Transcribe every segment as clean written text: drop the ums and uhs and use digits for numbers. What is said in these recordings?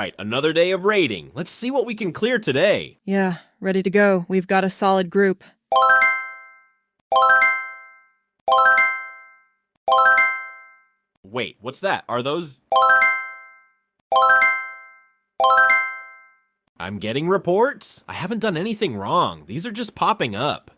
Alright, another day of raiding. Let's see what we can clear today. Yeah, ready to go. We've got a solid group. Wait, what's that? Are those... I'm getting reports? I haven't done anything wrong. These are just popping up.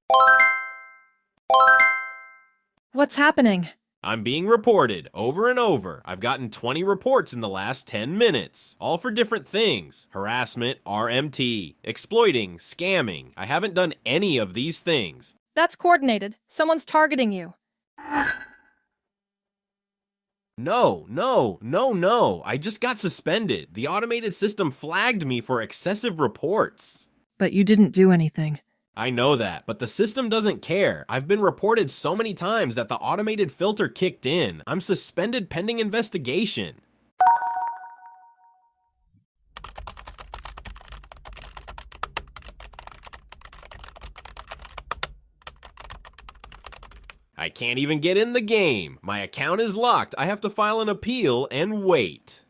What's happening? I'm being reported over and over. I've gotten 20 reports in the last 10 minutes, all for different things. Harassment, RMT, exploiting, scamming. I haven't done any of these things. That's coordinated. Someone's targeting you. No. I just got suspended. The automated system flagged me for excessive reports. But you didn't do anything. I know that, but the system doesn't care. I've been reported so many times that the automated filter kicked in. I'm suspended pending investigation. I can't even get in the game. My account is locked. I have to file an appeal and wait.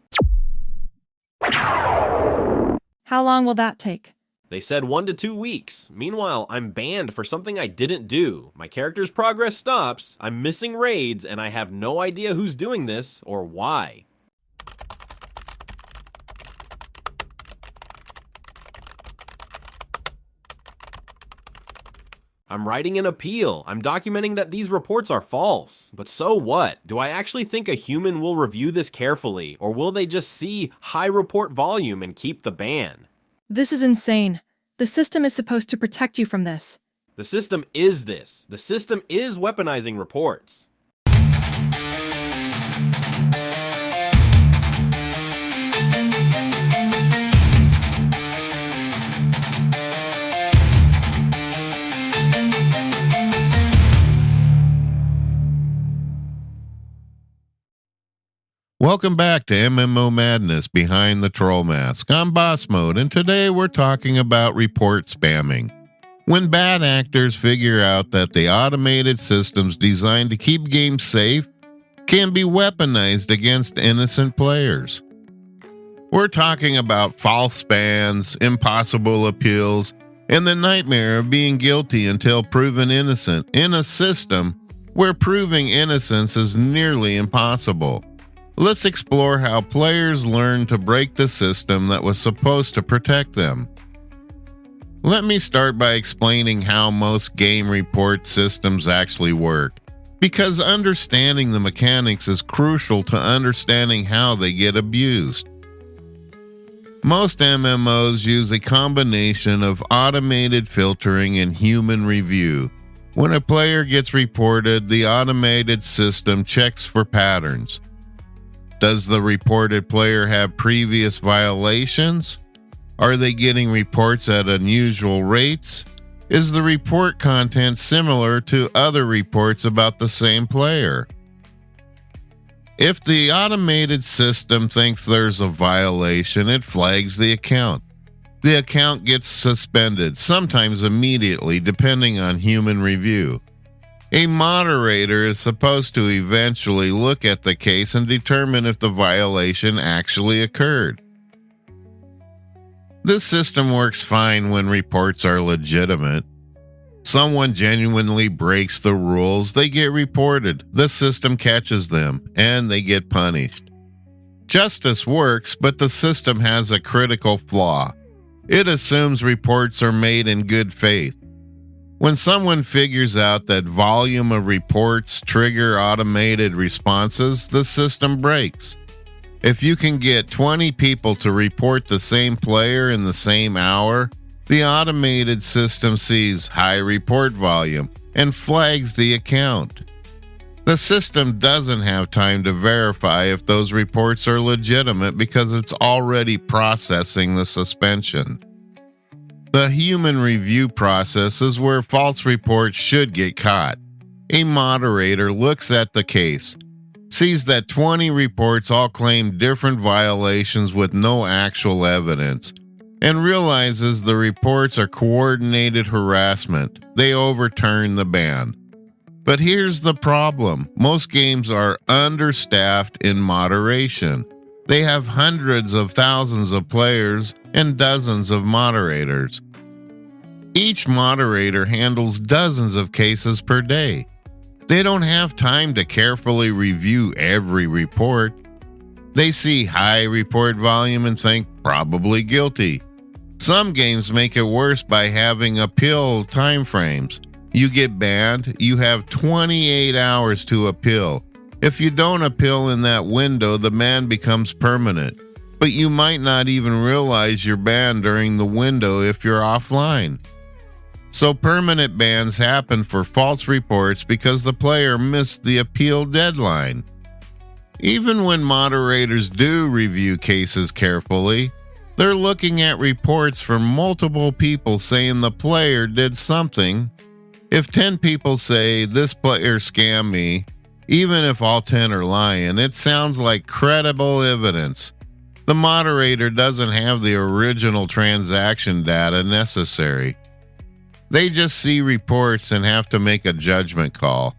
How long will that take? They said 1 to 2 weeks. Meanwhile, I'm banned for something I didn't do. My character's progress stops, I'm missing raids, and I have no idea who's doing this or why. I'm writing an appeal. I'm documenting that these reports are false. But so what? Do I actually think a human will review this carefully, or will they just see high report volume and keep the ban? This is insane. The system is supposed to protect you from this. The system is this. The system is weaponizing reports. Welcome back to MMO Madness Behind the Troll Mask. I'm Boss Mode, and today we're talking about report spamming. When bad actors figure out that the automated systems designed to keep games safe can be weaponized against innocent players. We're talking about false bans, impossible appeals, and the nightmare of being guilty until proven innocent in a system where proving innocence is nearly impossible. Let's explore how players learn to break the system that was supposed to protect them. Let me start by explaining how most game report systems actually work, because understanding the mechanics is crucial to understanding how they get abused. Most MMOs use a combination of automated filtering and human review. When a player gets reported, the automated system checks for patterns. Does the reported player have previous violations? Are they getting reports at unusual rates? Is the report content similar to other reports about the same player? If the automated system thinks there's a violation, it flags the account. The account gets suspended, sometimes immediately, depending on human review. A moderator is supposed to eventually look at the case and determine if the violation actually occurred. This system works fine when reports are legitimate. Someone genuinely breaks the rules, they get reported, the system catches them, and they get punished. Justice works, but the system has a critical flaw. It assumes reports are made in good faith. When someone figures out that volume of reports trigger automated responses, the system breaks. If you can get 20 people to report the same player in the same hour, the automated system sees high report volume and flags the account. The system doesn't have time to verify if those reports are legitimate because it's already processing the suspension. The human review process is where false reports should get caught. A moderator looks at the case, sees that 20 reports all claim different violations with no actual evidence, and realizes the reports are coordinated harassment. They overturn the ban. But here's the problem. Most games are understaffed in moderation. They have hundreds of thousands of players and dozens of moderators. Each moderator handles dozens of cases per day. They don't have time to carefully review every report. They see high report volume and think probably guilty. Some games make it worse by having appeal timeframes. You get banned, you have 28 hours to appeal. If you don't appeal in that window, the ban becomes permanent. But you might not even realize you're banned during the window if you're offline. So permanent bans happen for false reports because the player missed the appeal deadline. Even when moderators do review cases carefully, they're looking at reports from multiple people saying the player did something. If 10 people say this player scammed me, even if all 10 are lying, it sounds like credible evidence. The moderator doesn't have the original transaction data necessary. They just see reports and have to make a judgment call.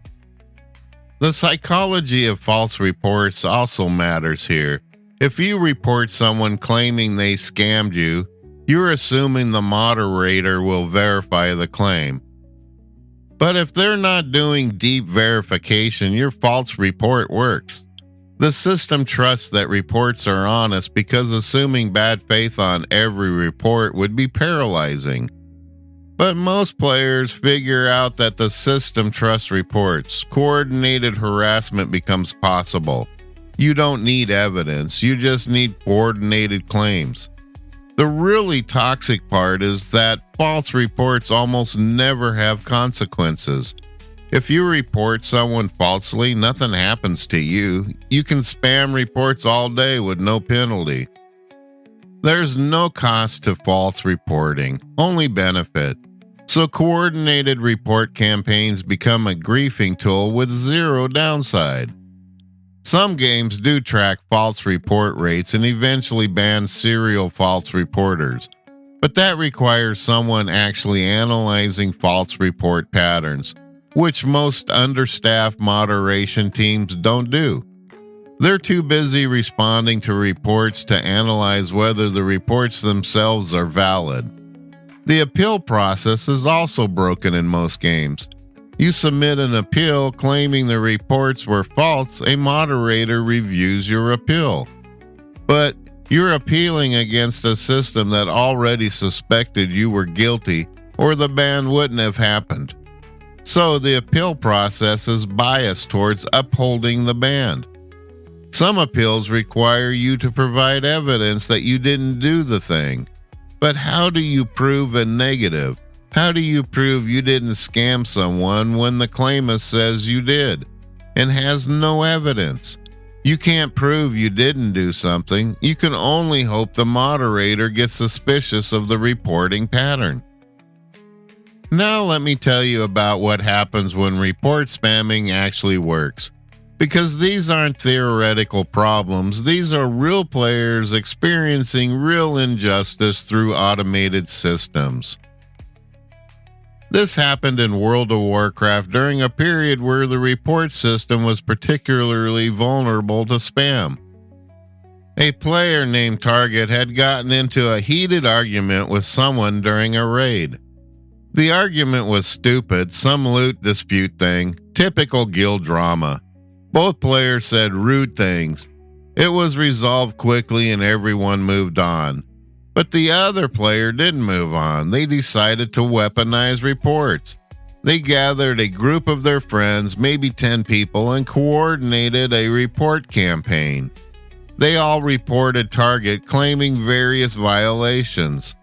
The psychology of false reports also matters here. If you report someone claiming they scammed you, you're assuming the moderator will verify the claim. But if they're not doing deep verification, your false report works. The system trusts that reports are honest because assuming bad faith on every report would be paralyzing. But most players figure out that the system trusts reports. Coordinated harassment becomes possible. You don't need evidence, you just need coordinated claims. The really toxic part is that false reports almost never have consequences. If you report someone falsely, nothing happens to you. You can spam reports all day with no penalty. There's no cost to false reporting, only benefit. So coordinated report campaigns become a griefing tool with zero downside. Some games do track false report rates and eventually ban serial false reporters, but that requires someone actually analyzing false report patterns, which most understaffed moderation teams don't do. They're too busy responding to reports to analyze whether the reports themselves are valid. The appeal process is also broken in most games. You submit an appeal claiming the reports were false, a moderator reviews your appeal. But you're appealing against a system that already suspected you were guilty or the ban wouldn't have happened. So the appeal process is biased towards upholding the ban. Some appeals require you to provide evidence that you didn't do the thing. But how do you prove a negative? How do you prove you didn't scam someone when the claimant says you did and has no evidence? You can't prove you didn't do something. You can only hope the moderator gets suspicious of the reporting pattern. Now let me tell you about what happens when report spamming actually works. Because these aren't theoretical problems, these are real players experiencing real injustice through automated systems. This happened in World of Warcraft during a period where the report system was particularly vulnerable to spam. A player named Target had gotten into a heated argument with someone during a raid. The argument was stupid, some loot dispute thing, typical guild drama. Both players said rude things. It was resolved quickly and everyone moved on. But the other player didn't move on. They decided to weaponize reports. They gathered a group of their friends, maybe 10 people, and coordinated a report campaign. They all reported Target claiming various violations.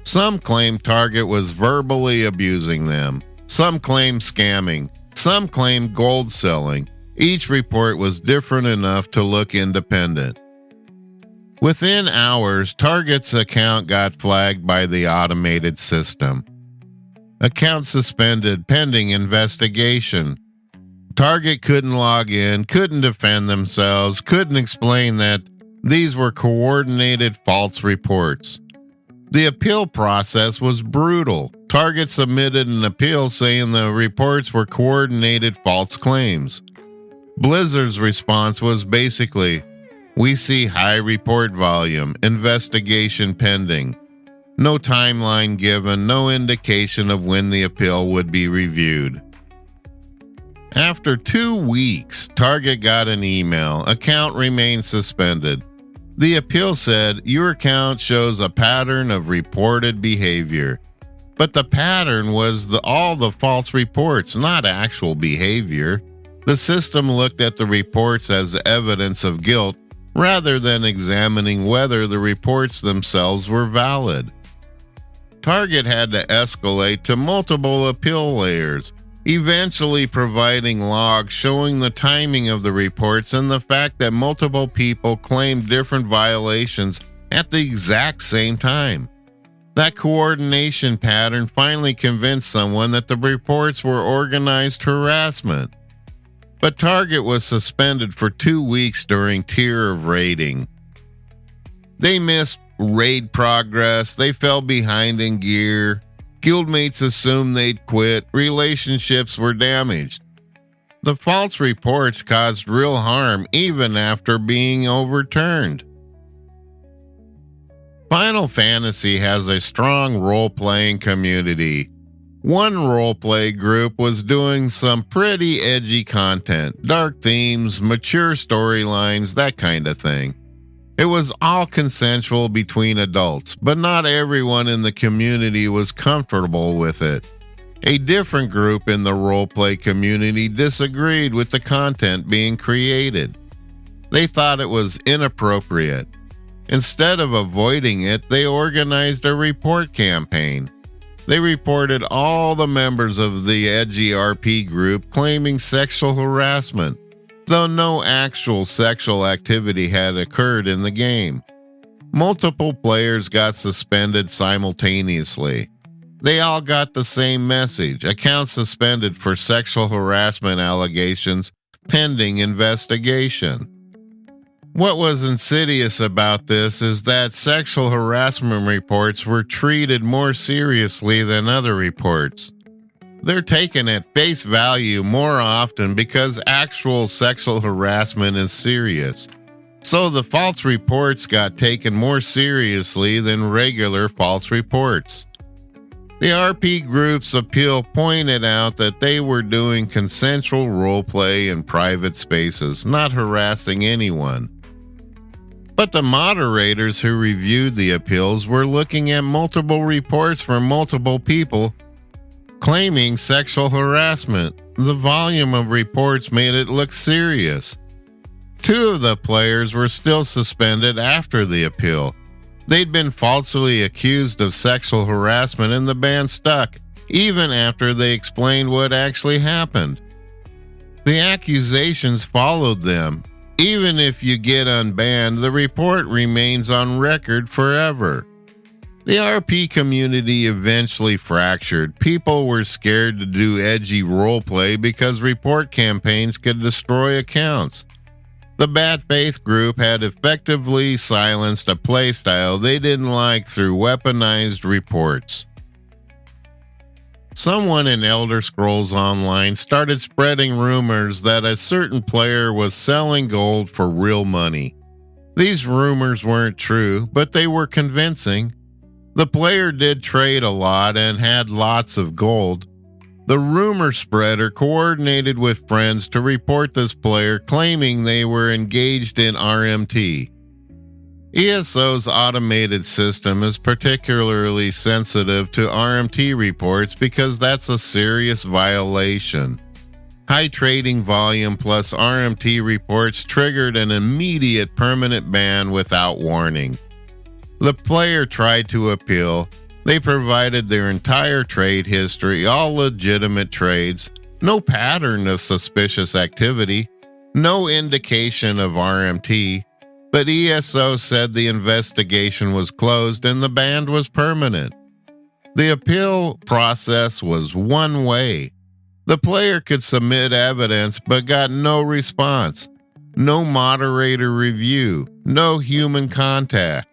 Some claimed Target was verbally abusing them. Some claimed scamming. Some claimed gold selling. Each report was different enough to look independent. Within hours, Target's account got flagged by the automated system. Account suspended pending investigation. Target couldn't log in, couldn't defend themselves, couldn't explain that these were coordinated false reports. The appeal process was brutal. Target submitted an appeal saying the reports were coordinated false claims. Blizzard's response was basically, We see high report volume, investigation pending. No timeline given, no indication of when the appeal would be reviewed. After 2 weeks, Target got an email. Account remains suspended. The appeal said, your account shows a pattern of reported behavior. But the pattern was all the false reports, not actual behavior. The system looked at the reports as evidence of guilt rather than examining whether the reports themselves were valid. Target had to escalate to multiple appeal layers, eventually providing logs showing the timing of the reports and the fact that multiple people claimed different violations at the exact same time. That coordination pattern finally convinced someone that the reports were organized harassment. But Target was suspended for 2 weeks during tier of raiding. They missed raid progress, they fell behind in gear, guildmates assumed they'd quit, relationships were damaged. The false reports caused real harm even after being overturned. Final Fantasy has a strong role-playing community. One roleplay group was doing some pretty edgy content, dark themes, mature storylines, that kind of thing. It was all consensual between adults, but not everyone in the community was comfortable with it. A different group in the roleplay community disagreed with the content being created. They thought it was inappropriate. Instead of avoiding it, they organized a report campaign. They reported all the members of the edgy RP group claiming sexual harassment, though no actual sexual activity had occurred in the game. Multiple players got suspended simultaneously. They all got the same message: accounts suspended for sexual harassment allegations pending investigation. What was insidious about this is that sexual harassment reports were treated more seriously than other reports. They're taken at face value more often because actual sexual harassment is serious. So the false reports got taken more seriously than regular false reports. The RP group's appeal pointed out that they were doing consensual roleplay in private spaces, not harassing anyone. But the moderators who reviewed the appeals were looking at multiple reports from multiple people claiming sexual harassment. The volume of reports made it look serious. 2 of the players were still suspended after the appeal. They'd been falsely accused of sexual harassment and the ban stuck, even after they explained what actually happened. The accusations followed them. Even if you get unbanned, the report remains on record forever. The RP community eventually fractured. People were scared to do edgy roleplay because report campaigns could destroy accounts. The Bad Faith group had effectively silenced a playstyle they didn't like through weaponized reports. Someone in Elder Scrolls Online started spreading rumors that a certain player was selling gold for real money. These rumors weren't true, but they were convincing. The player did trade a lot and had lots of gold. The rumor spreader coordinated with friends to report this player, claiming they were engaged in RMT. ESO's automated system is particularly sensitive to RMT reports because that's a serious violation. High trading volume plus RMT reports triggered an immediate permanent ban without warning. The player tried to appeal. They provided their entire trade history, all legitimate trades, no pattern of suspicious activity, no indication of RMT, but ESO said the investigation was closed and the ban was permanent. The appeal process was one way. The player could submit evidence but got no response, no moderator review, no human contact.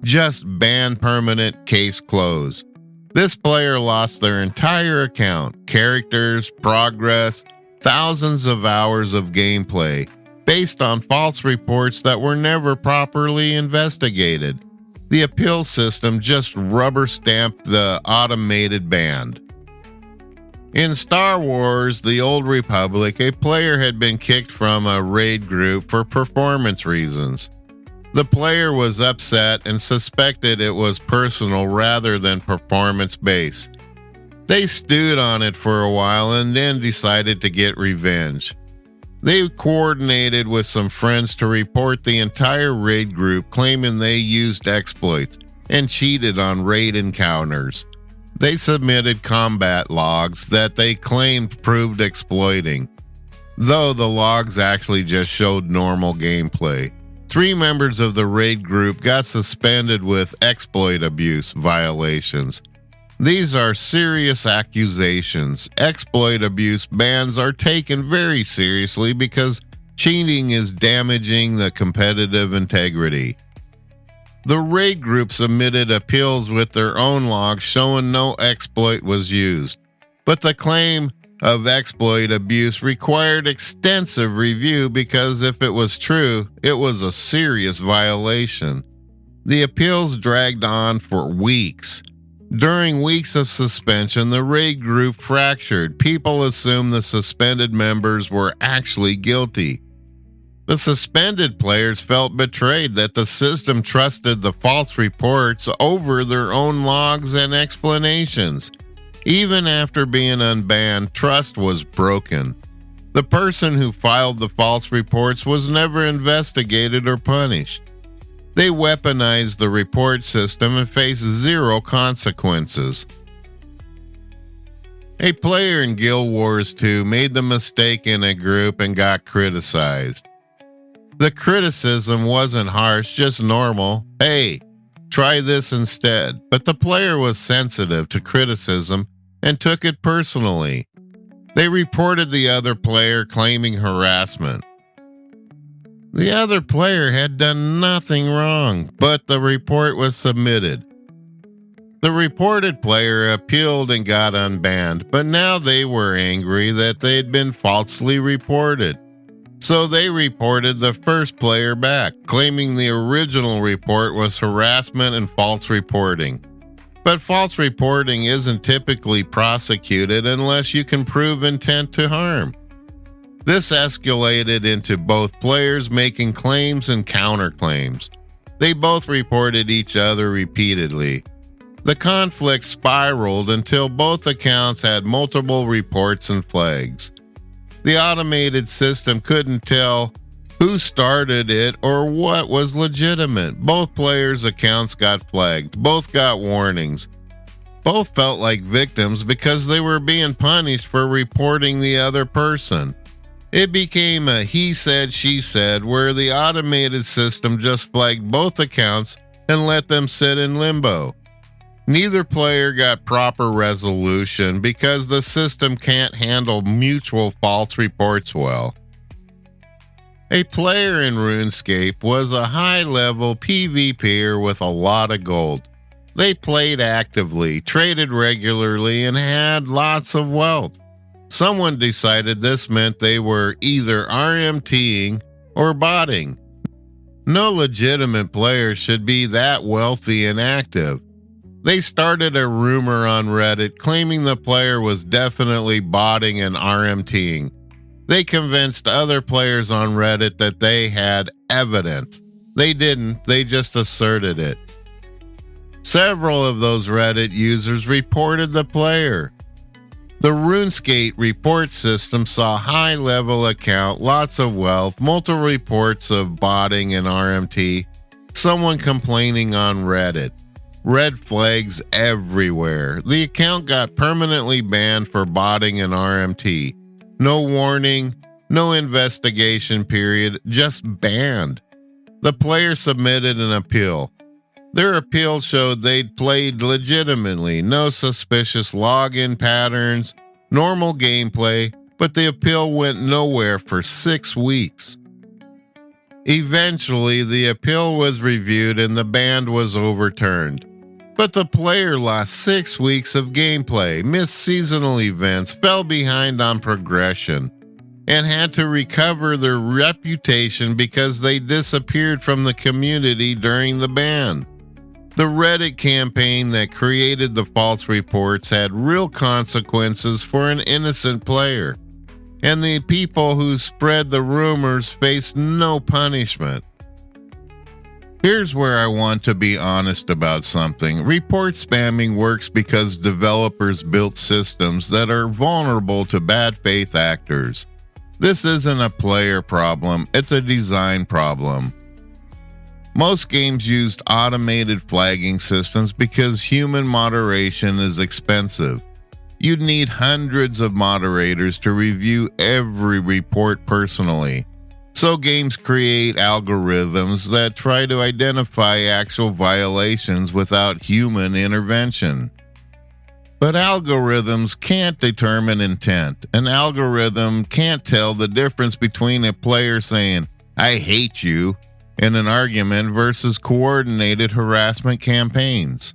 Just ban permanent, case closed. This player lost their entire account, characters, progress, thousands of hours of gameplay. based on false reports that were never properly investigated. The appeal system just rubber stamped the automated ban. In Star Wars: The Old Republic, a player had been kicked from a raid group for performance reasons. The player was upset and suspected it was personal rather than performance-based. They stewed on it for a while and then decided to get revenge. They coordinated with some friends to report the entire raid group, claiming they used exploits and cheated on raid encounters. They submitted combat logs that they claimed proved exploiting, though the logs actually just showed normal gameplay. 3 members of the raid group got suspended with exploit abuse violations. These are serious accusations. Exploit abuse bans are taken very seriously because cheating is damaging the competitive integrity. The raid group submitted appeals with their own logs showing no exploit was used, but the claim of exploit abuse required extensive review because if it was true, it was a serious violation. The appeals dragged on for weeks. During weeks of suspension, the raid group fractured. People assumed the suspended members were actually guilty. The suspended players felt betrayed that the system trusted the false reports over their own logs and explanations. Even after being unbanned, trust was broken. The person who filed the false reports was never investigated or punished. They weaponized the report system and faced zero consequences. A player in Guild Wars 2 made the mistake in a group and got criticized. The criticism wasn't harsh, just normal. Hey, try this instead. But the player was sensitive to criticism and took it personally. They reported the other player, claiming harassment. The other player had done nothing wrong, but the report was submitted. The reported player appealed and got unbanned, but now they were angry that they'd been falsely reported. So they reported the first player back, claiming the original report was harassment and false reporting. But false reporting isn't typically prosecuted unless you can prove intent to harm. This escalated into both players making claims and counterclaims. They both reported each other repeatedly. The conflict spiraled until both accounts had multiple reports and flags. The automated system couldn't tell who started it or what was legitimate. Both players' accounts got flagged. Both got warnings. Both felt like victims because they were being punished for reporting the other person. It became a he said, she said, where the automated system just flagged both accounts and let them sit in limbo. Neither player got proper resolution because the system can't handle mutual false reports well. A player in RuneScape was a high-level PvPer with a lot of gold. They played actively, traded regularly, and had lots of wealth. Someone decided this meant they were either RMTing or botting. No legitimate player should be that wealthy and active. They started a rumor on Reddit claiming the player was definitely botting and RMTing. They convinced other players on Reddit that they had evidence. They didn't, they just asserted it. Several of those Reddit users reported the player. The RuneScape report system saw high-level account, lots of wealth, multiple reports of botting and RMT, someone complaining on Reddit. Red flags everywhere. The account got permanently banned for botting and RMT. No warning, no investigation period, just banned. The player submitted an appeal. Their appeal showed they'd played legitimately, no suspicious login patterns, normal gameplay, but the appeal went nowhere for 6 weeks. Eventually, the appeal was reviewed and the ban was overturned. But the player lost 6 weeks of gameplay, missed seasonal events, fell behind on progression, and had to recover their reputation because they disappeared from the community during the ban. The Reddit campaign that created the false reports had real consequences for an innocent player, and the people who spread the rumors faced no punishment. Here's where I want to be honest about something. Report spamming works because developers built systems that are vulnerable to bad faith actors. This isn't a player problem, it's a design problem. Most games used automated flagging systems because human moderation is expensive. You'd need hundreds of moderators to review every report personally. So games create algorithms that try to identify actual violations without human intervention. But algorithms can't determine intent. An algorithm can't tell the difference between a player saying, "I hate you," in an argument versus coordinated harassment campaigns.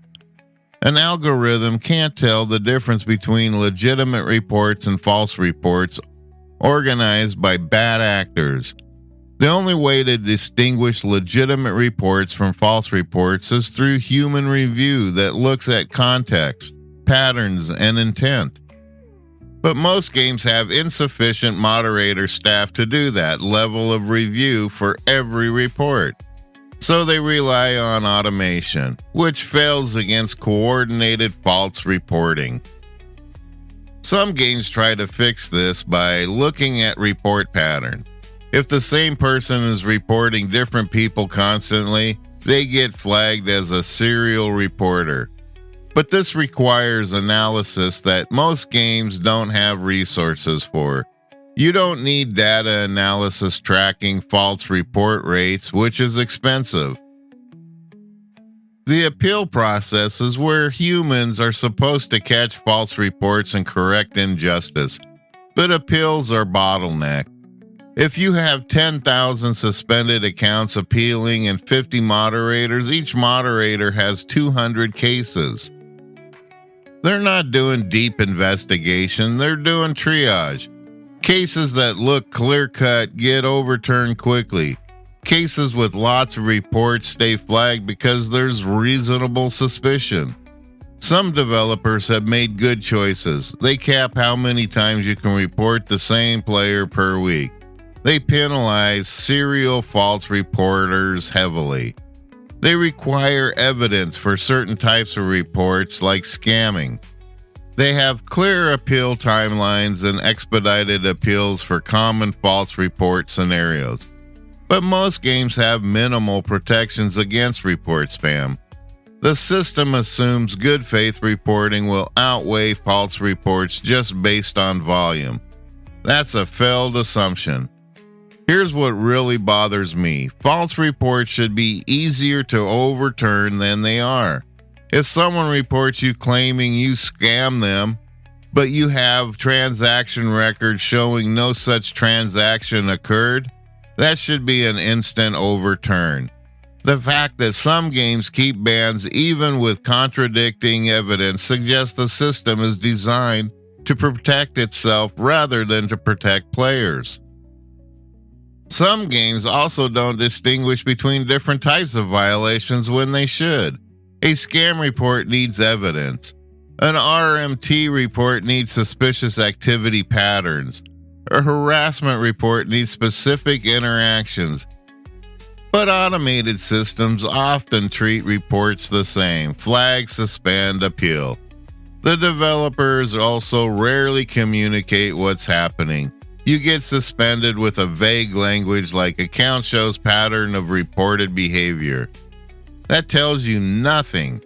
An algorithm can't tell the difference between legitimate reports and false reports organized by bad actors. The only way to distinguish legitimate reports from false reports is through human review that looks at context, patterns, and intent. But most games have insufficient moderator staff to do that level of review for every report. So they rely on automation, which fails against coordinated false reporting. Some games try to fix this by looking at report patterns. If the same person is reporting different people constantly, they get flagged as a serial reporter. But this requires analysis that most games don't have resources for. You don't need data analysis tracking false report rates, which is expensive. The appeal process is where humans are supposed to catch false reports and correct injustice, but appeals are bottlenecked. If you have 10,000 suspended accounts appealing and 50 moderators, each moderator has 200 cases. They're not doing deep investigation, they're doing triage. Cases that look clear-cut get overturned quickly. Cases with lots of reports stay flagged because there's reasonable suspicion. Some developers have made good choices. They cap how many times you can report the same player per week. They penalize serial false reporters heavily. They require evidence for certain types of reports like scamming. They have clear appeal timelines and expedited appeals for common false report scenarios. But most games have minimal protections against report spam. The system assumes good faith reporting will outweigh false reports just based on volume. That's a failed assumption. Here's what really bothers me. False reports should be easier to overturn than they are. If someone reports you claiming you scammed them, but you have transaction records showing no such transaction occurred, that should be an instant overturn. The fact that some games keep bans even with contradicting evidence suggests the system is designed to protect itself rather than to protect players. Some games also don't distinguish between different types of violations when they should. A scam report needs evidence. An RMT report needs suspicious activity patterns. A harassment report needs specific interactions. But automated systems often treat reports the same: flag, suspend, appeal. The developers also rarely communicate what's happening. You get suspended with a vague language like account shows pattern of reported behavior. That tells you nothing.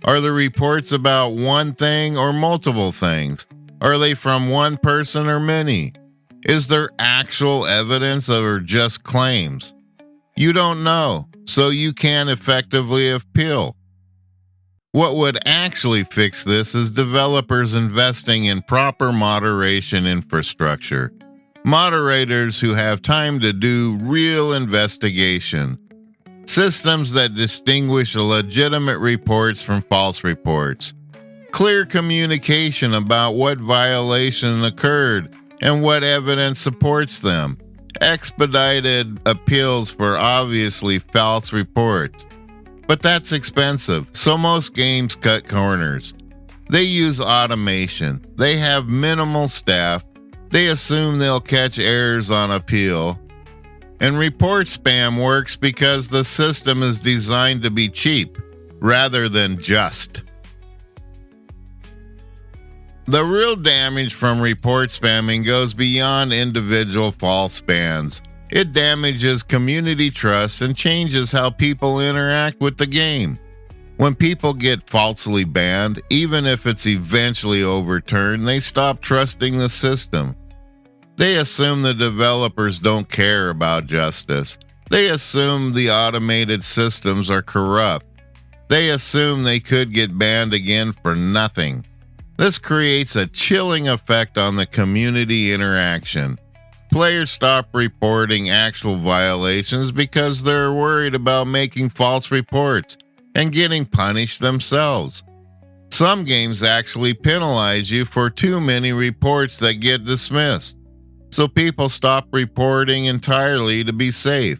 Are the reports about one thing or multiple things? Are they from one person or many? Is there actual evidence or just claims? You don't know, so you can't effectively appeal. What would actually fix this is developers investing in proper moderation infrastructure. Moderators who have time to do real investigation. Systems that distinguish legitimate reports from false reports. Clear communication about what violation occurred and what evidence supports them. Expedited appeals for obviously false reports. But that's expensive, so most games cut corners. They use automation. They have minimal staff. They assume they'll catch errors on appeal. And report spam works because the system is designed to be cheap rather than just. The real damage from report spamming goes beyond individual false bans. It damages community trust and changes how people interact with the game. When people get falsely banned, even if it's eventually overturned, they stop trusting the system. They assume the developers don't care about justice. They assume the automated systems are corrupt. They assume they could get banned again for nothing. This creates a chilling effect on the community interaction. Players stop reporting actual violations because they're worried about making false reports and getting punished themselves. Some games actually penalize you for too many reports that get dismissed, so people stop reporting entirely to be safe.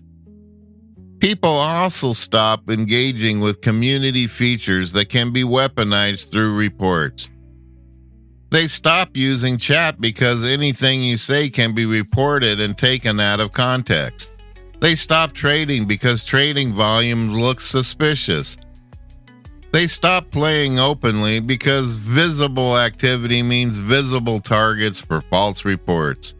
People also stop engaging with community features that can be weaponized through reports. They stop using chat because anything you say can be reported and taken out of context. They stop trading because trading volume looks suspicious. They stop playing openly because visible activity means visible targets for false reports.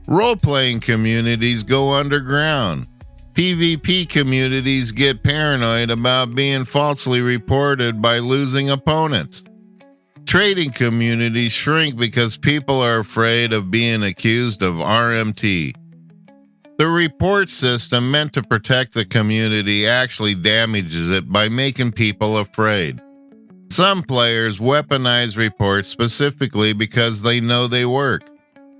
Role-playing communities go underground. PvP communities get paranoid about being falsely reported by losing opponents. Trading communities shrink because people are afraid of being accused of RMT. The report system meant to protect the community actually damages it by making people afraid. Some players weaponize reports specifically because they know they work.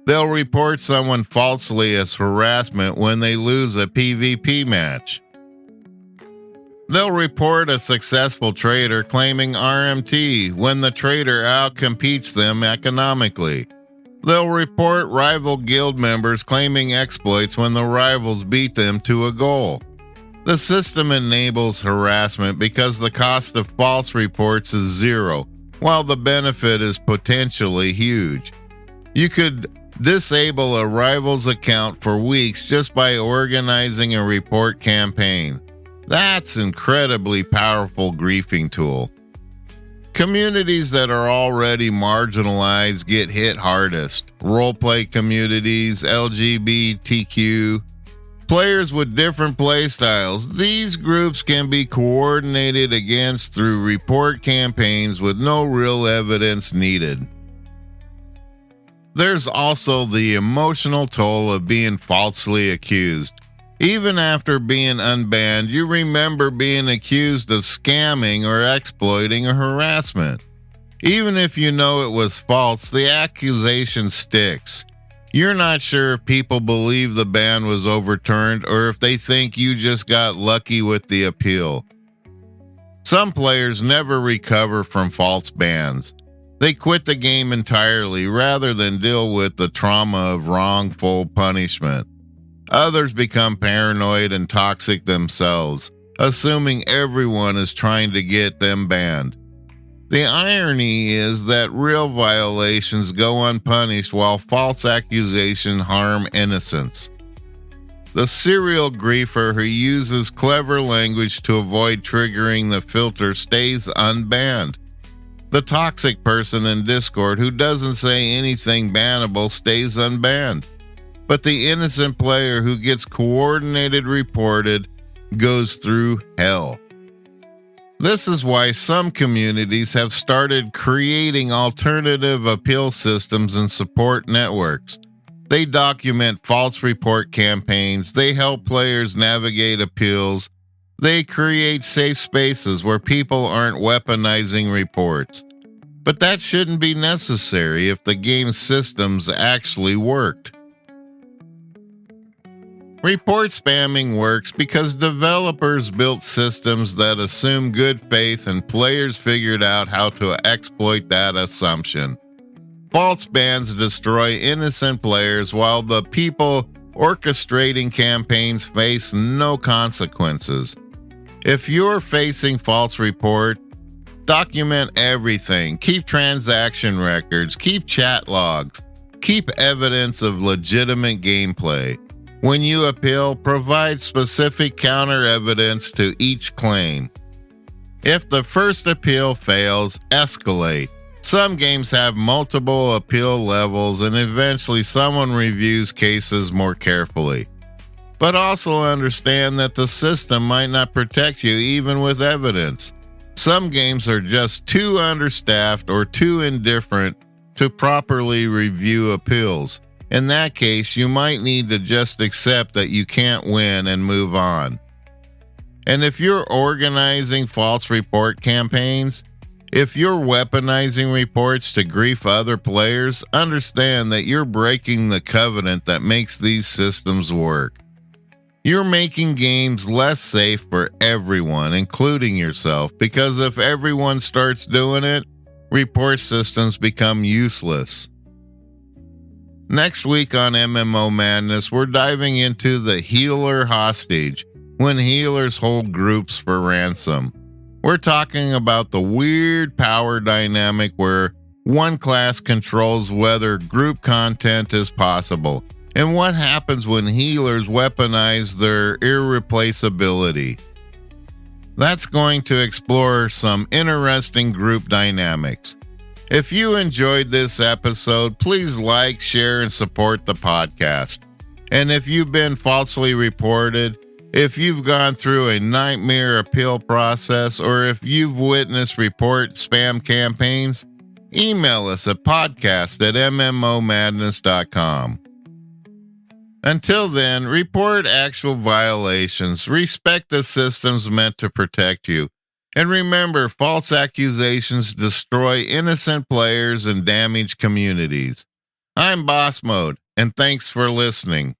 They'll report someone falsely as harassment when they lose a PvP match. They'll report a successful trader claiming RMT when the trader outcompetes them economically. They'll report rival guild members claiming exploits when the rivals beat them to a goal. The system enables harassment because the cost of false reports is zero, while the benefit is potentially huge. You could disable a rival's account for weeks just by organizing a report campaign. That's an incredibly powerful griefing tool. Communities that are already marginalized get hit hardest. Roleplay communities, LGBTQ, players with different playstyles. These groups can be coordinated against through report campaigns with no real evidence needed. There's also the emotional toll of being falsely accused. Even after being unbanned, you remember being accused of scamming or exploiting or harassment. Even if you know it was false, the accusation sticks. You're not sure if people believe the ban was overturned or if they think you just got lucky with the appeal. Some players never recover from false bans. They quit the game entirely rather than deal with the trauma of wrongful punishment. Others become paranoid and toxic themselves, assuming everyone is trying to get them banned. The irony is that real violations go unpunished while false accusations harm innocents. The serial griefer who uses clever language to avoid triggering the filter stays unbanned. The toxic person in Discord who doesn't say anything bannable stays unbanned. But the innocent player who gets coordinated reported goes through hell. This is why some communities have started creating alternative appeal systems and support networks. They document false report campaigns, they help players navigate appeals, they create safe spaces where people aren't weaponizing reports. But that shouldn't be necessary if the game's systems actually worked. Report spamming works because developers built systems that assume good faith and players figured out how to exploit that assumption. False bans destroy innocent players while the people orchestrating campaigns face no consequences. If you're facing false report, document everything. Keep transaction records, keep chat logs, keep evidence of legitimate gameplay. When you appeal, provide specific counter evidence to each claim. If the first appeal fails, escalate. Some games have multiple appeal levels and eventually someone reviews cases more carefully. But also understand that the system might not protect you even with evidence. Some games are just too understaffed or too indifferent to properly review appeals. In that case, you might need to just accept that you can't win and move on. And if you're organizing false report campaigns, if you're weaponizing reports to grief other players, understand that you're breaking the covenant that makes these systems work. You're making games less safe for everyone, including yourself, because if everyone starts doing it, report systems become useless. Next week on MMO Madness, we're diving into the healer hostage, when healers hold groups for ransom. We're talking about the weird power dynamic where one class controls whether group content is possible, and what happens when healers weaponize their irreplaceability. That's going to explore some interesting group dynamics. If you enjoyed this episode, please like, share, and support the podcast. And if you've been falsely reported, if you've gone through a nightmare appeal process, or if you've witnessed report spam campaigns, email us at podcast@mmomadness.com. Until then, report actual violations, respect the systems meant to protect you, and remember, false accusations destroy innocent players and damage communities. I'm Boss Mode, and thanks for listening.